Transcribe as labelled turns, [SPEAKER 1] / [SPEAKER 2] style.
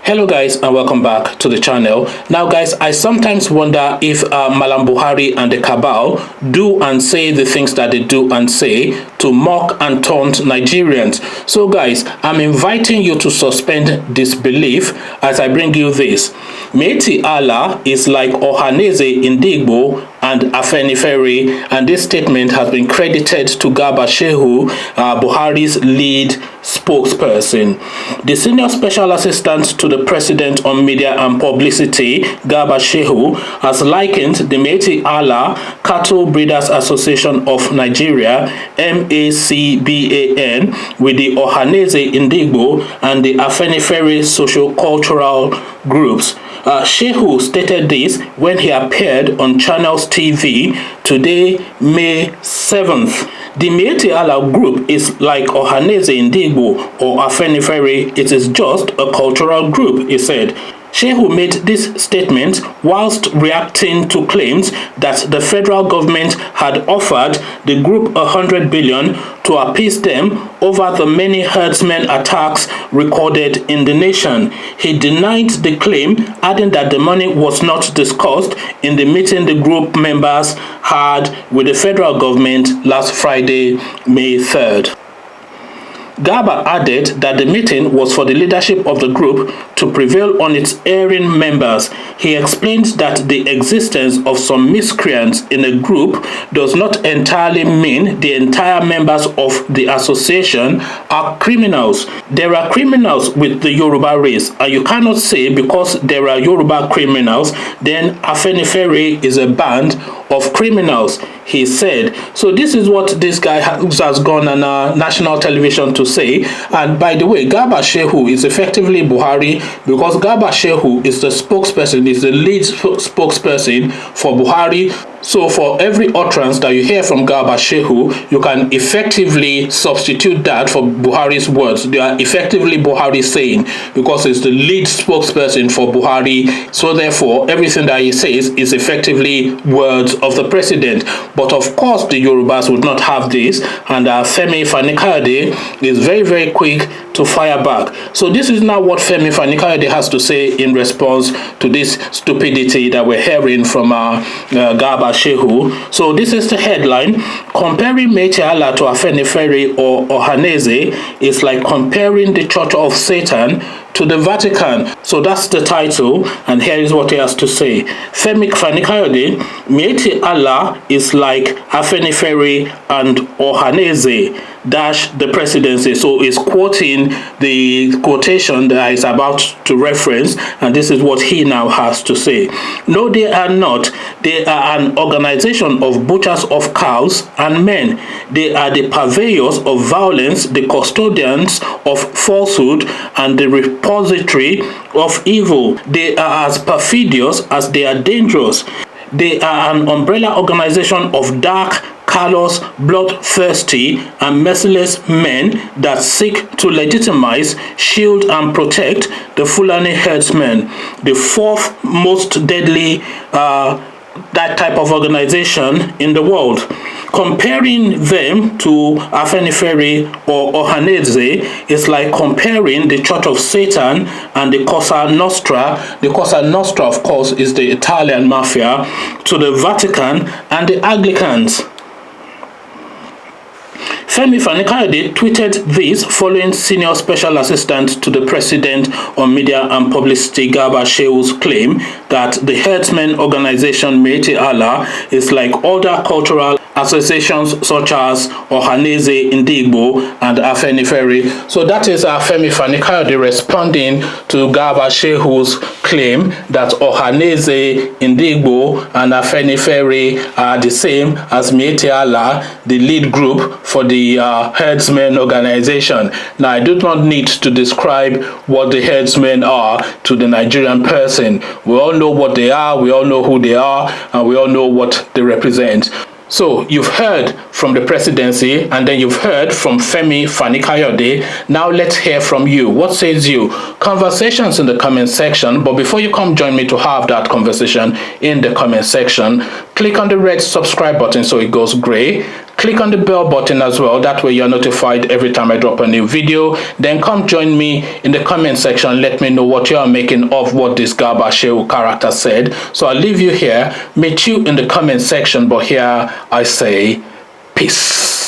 [SPEAKER 1] Hello guys, and welcome back to the channel. Now guys, I sometimes wonder if Malam Buhari and the cabal do and say the things that they do and say to mock and taunt Nigerians. So guys, I'm inviting you to suspend disbelief as I bring you this. Miyetti Allah is like Ohanaeze And Afenifere, and this statement has been credited to Garba Shehu, Buhari's lead spokesperson. The senior special assistant to the president on media and publicity, Garba Shehu, has likened the Miyetti Allah Cattle Breeders Association of Nigeria, MACBAN, with the Ohanaeze and the Afenifere social-cultural groups. Shehu stated this when he appeared on Channels TV today, May 7th. The Miyetti Allah group is like Ohanaeze or Afenifere. It is just a cultural group, he said. Shehu made this statement whilst reacting to claims that the federal government had offered the group 100 billion to appease them over the many herdsmen attacks recorded in the nation. He denied the claim, adding that the money was not discussed in the meeting the group members had with the federal government last Friday, May 3rd. Garba added that the meeting was for the leadership of the group to prevail on its erring members. He explained that the existence of some miscreants in a group does not entirely mean the entire members of the association are criminals. There are criminals with the Yoruba race, and you cannot say because there are Yoruba criminals, then Afenifere is a band of criminals, he said. So this is what this guy has gone on national television to say. And by the way, Garba Shehu is effectively Buhari, because Garba Shehu is the spokesperson, is the lead spokesperson for Buhari. So for every utterance that you hear from Garba Shehu, you can effectively substitute that for Buhari's words. They are effectively Buhari saying, because it's the lead spokesperson for Buhari. So therefore, everything that he says is effectively words of the president. But of course, the Yorubas would not have this, and Fani-Kayode is very, very quick to fire back. So this is now what Fani-Kayode has to say in response to this stupidity that we're hearing from Garba Shehu. So this is the headline: comparing Miyetti Allah to Afenifere or Ohanaeze is like comparing the Church of Satan to the Vatican. So that's the title, and here is what he has to say. Fani-Kayode, Miyetti Allah is like Afenifere and Ohanaeze the presidency. So he's quoting the quotation that is about to reference, and this is what he now has to say. No, they are not. They are an organization of butchers of cows and men. They are the purveyors of violence, the custodians of falsehood, and the repository of evil. They are as perfidious as they are dangerous. They are an umbrella organization of dark, callous, bloodthirsty, and merciless men that seek to legitimize, shield, and protect the Fulani herdsmen, the fourth most deadly that type of organization in the world. Comparing them to Afenifere or Ohanaeze is like comparing the Church of Satan and the Cosa Nostra. The Cosa Nostra, of course, is the Italian mafia, to the Vatican and the Anglicans. Fani-Kayode tweeted this following senior special assistant to the president on media and publicity Garba Shehu's claim that the herdsmen organization Miyetti Allah is like other cultural associations such as Ohanaeze and Afenifere. So that is Fani-Kayode responding to Garba Shehu's claim that Ohanaeze and Afenifere are the same as Miyetti Allah, the lead group for the herdsmen organization. Now, I do not need to describe what the herdsmen are to the Nigerian person. We all know what they are, we all know who they are, and we all know what they represent. So you've heard from the presidency, and then you've heard from Fani-Kayode. Now let's hear from you. What says you? Conversations in the comment section. But before you come join me to have that conversation in the comment section, click on the red subscribe button so it goes gray. Click on the bell button as well. That way you're notified every time I drop a new video. Then come join me in the comment section. Let me know what you're making of what this Garba Shehu character said. So I'll leave you here. Meet you in the comment section. But here I say peace.